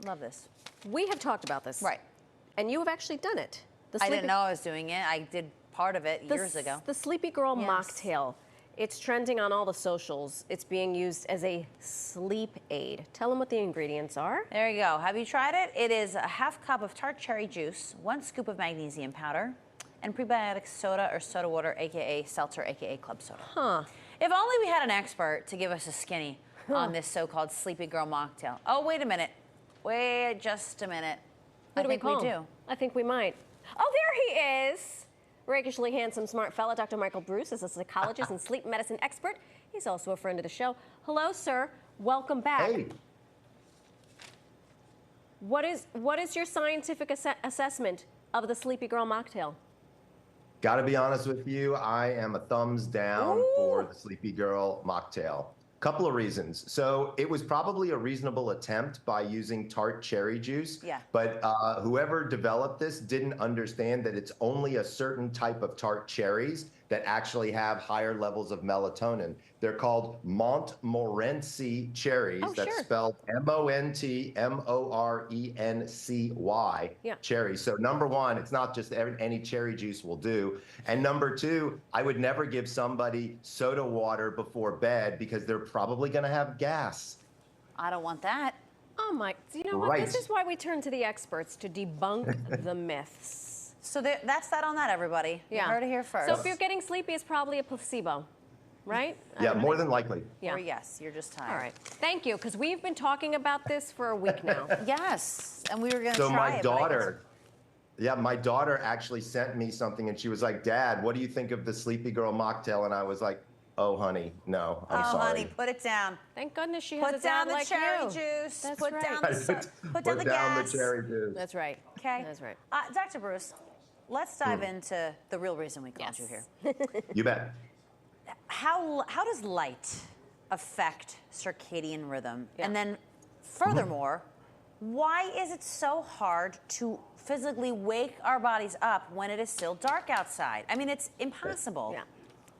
Love this. We have talked about this. Right. And you have actually done it. I didn't know I was doing it. I did part of it years ago. The Sleepy Girl Mocktail. It's trending on all the socials. It's being used as a sleep aid. Tell them what the ingredients are. There you go. Have you tried it? It is a half cup of tart cherry juice, 1 scoop of magnesium powder, and prebiotic soda or soda water, aka seltzer, aka club soda. Huh. If only we had an expert to give us a skinny on this so-called Sleepy Girl Mocktail. Oh, wait a minute. Wait just a minute. Who do we call? do. I think we might. Oh, there he is. Rakishly handsome, smart fella. Dr. Michael Breus is a psychologist and sleep medicine expert. He's also a friend of the show. Hello, sir. Welcome back. Hey. What is your scientific assessment of the Sleepy Girl Mocktail? Got to be honest with you, I am a thumbs down for the Sleepy Girl Mocktail. Couple of reasons. So it was probably a reasonable attempt by using tart cherry juice, but whoever developed this didn't understand that it's only a certain type of tart cherries that actually have higher levels of melatonin. They're called Montmorency cherries. That's spelled Montmorency cherries. So number one, it's not just any cherry juice will do. And number two, I would never give somebody soda water before bed because they're probably going to have gas. I don't want that. Oh my, you know what? This is why we turn to the experts to debunk the myths. So that's that on that, everybody. You heard it here first. So if you're getting sleepy, it's probably a placebo, right? Yeah, more than likely. Or yes, you're just tired. All right. Thank you, because we've been talking about this for a week now. Yes, and we were going to try it. So my daughter actually sent me something, and she was like, "Dad, what do you think of the Sleepy Girl Mocktail?" And I was like, "Oh, honey, no, I'm sorry." Oh, honey, put it down. Thank goodness she has Put a dad down the like cherry you. juice. That's Put right. down the Put down the gas. the cherry juice. That's right. Okay. That's right. Dr. Breus, let's dive into the real reason we called you here. You bet. How does light affect circadian rhythm? And then furthermore, why is it so hard to physically wake our bodies up when it is still dark outside? I mean, it's impossible.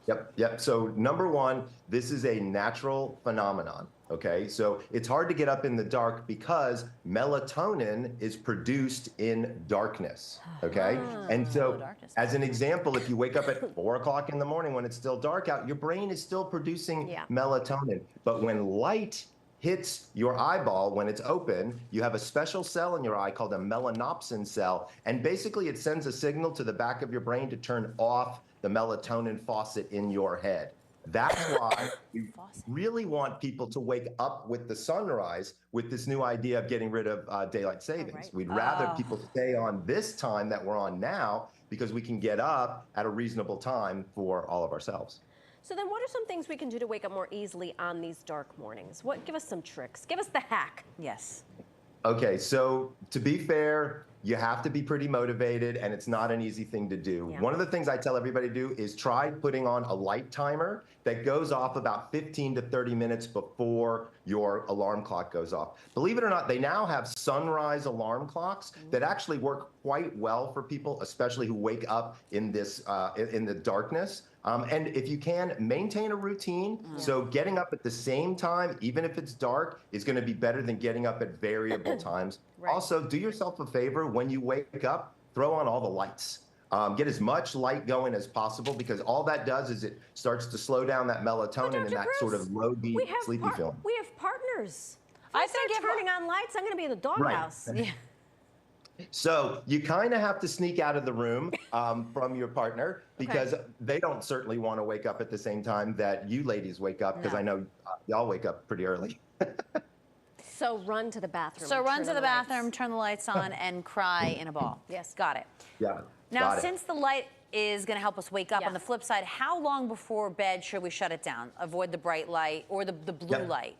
Yep. So number one, this is a natural phenomenon, okay? So it's hard to get up in the dark because melatonin is produced in darkness, okay? And so as an example, if you wake up at 4 o'clock in the morning when it's still dark out, your brain is still producing melatonin. But when light hits your eyeball when it's open, you have a special cell in your eye called a melanopsin cell, and basically it sends a signal to the back of your brain to turn off the melatonin faucet in your head. That's why we really want people to wake up with the sunrise with this new idea of getting rid of daylight savings. We'd rather people stay on this time that we're on now because we can get up at a reasonable time for all of ourselves. So then what are some things we can do to wake up more easily on these dark mornings? Give us some tricks. Give us the hack. Yes. Okay, so to be fair, you have to be pretty motivated, and it's not an easy thing to do. One of the things I tell everybody to do is try putting on a light timer that goes off about 15 to 30 minutes before your alarm clock goes off. Believe it or not, they now have sunrise alarm clocks that actually work quite well for people, especially who wake up in this in the darkness. And if you can, maintain a routine. So getting up at the same time, even if it's dark, is going to be better than getting up at variable times. Also, do yourself a favor when you wake up, throw on all the lights. Get as much light going as possible, because all that does is it starts to slow down that melatonin and that sort of low-beat sleepy feeling. We have partners. I If I start turning on lights, I'm going to be in the doghouse. So you kind of have to sneak out of the room from your partner, because they don't certainly want to wake up at the same time that you ladies wake up, because I know y'all wake up pretty early. So run to the bathroom. So run to the bathroom, turn the lights on, and cry in a ball. Yes. Got it. Yeah. Now, since the light is going to help us wake up, on the flip side, how long before bed should we shut it down? Avoid the bright light or the blue light?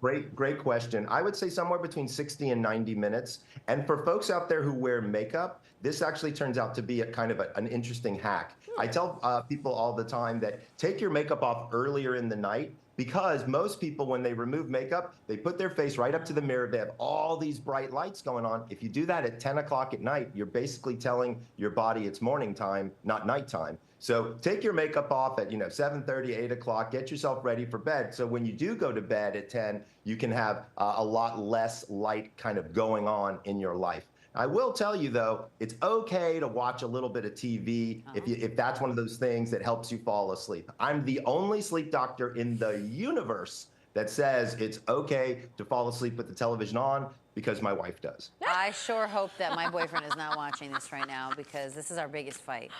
Great question. I would say somewhere between 60 and 90 minutes. And for folks out there who wear makeup, this actually turns out to be a kind of an interesting hack. I tell people all the time that take your makeup off earlier in the night, because most people, when they remove makeup, they put their face right up to the mirror. They have all these bright lights going on. If you do that at 10 o'clock at night, you're basically telling your body it's morning time, not nighttime. So take your makeup off at 7:30, 8 o'clock. Get yourself ready for bed. So when you do go to bed at 10, you can have a lot less light kind of going on in your life. I will tell you, though, it's okay to watch a little bit of TV if that's one of those things that helps you fall asleep. I'm the only sleep doctor in the universe that says it's okay to fall asleep with the television on, because my wife does. I sure hope that my boyfriend is not watching this right now, because this is our biggest fight.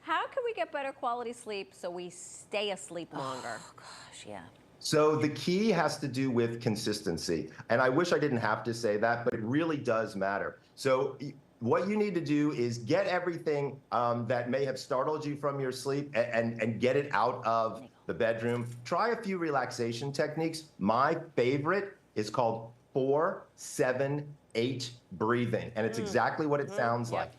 How can we get better quality sleep so we stay asleep longer? Oh, gosh, yeah. So the key has to do with consistency. And I wish I didn't have to say that, but it really does matter. So what you need to do is get everything that may have startled you from your sleep and get it out of the bedroom. Try a few relaxation techniques. My favorite is called 4-7-8 breathing. And it's exactly what it sounds like.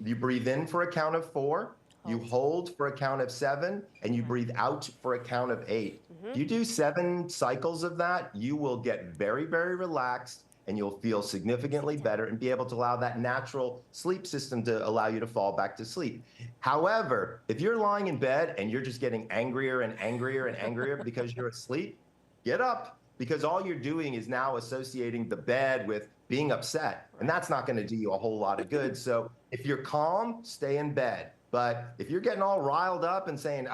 You breathe in for a count of 4. You hold for a count of 7, and you breathe out for a count of 8. If you do 7 cycles of that, you will get very, very relaxed, and you'll feel significantly better and be able to allow that natural sleep system to allow you to fall back to sleep. However, if you're lying in bed and you're just getting angrier and angrier and angrier because you're asleep, get up, because all you're doing is now associating the bed with being upset, and that's not going to do you a whole lot of good. So if you're calm, stay in bed. But if you're getting all riled up and saying,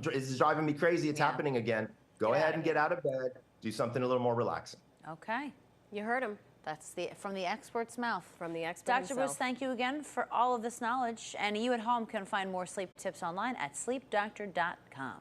this is driving me crazy, it's happening again, go ahead and get out of bed, do something a little more relaxing. Okay. You heard him. That's from the expert's mouth. From the expert Dr. himself. Breus, thank you again for all of this knowledge. And you at home can find more sleep tips online at sleepdoctor.com.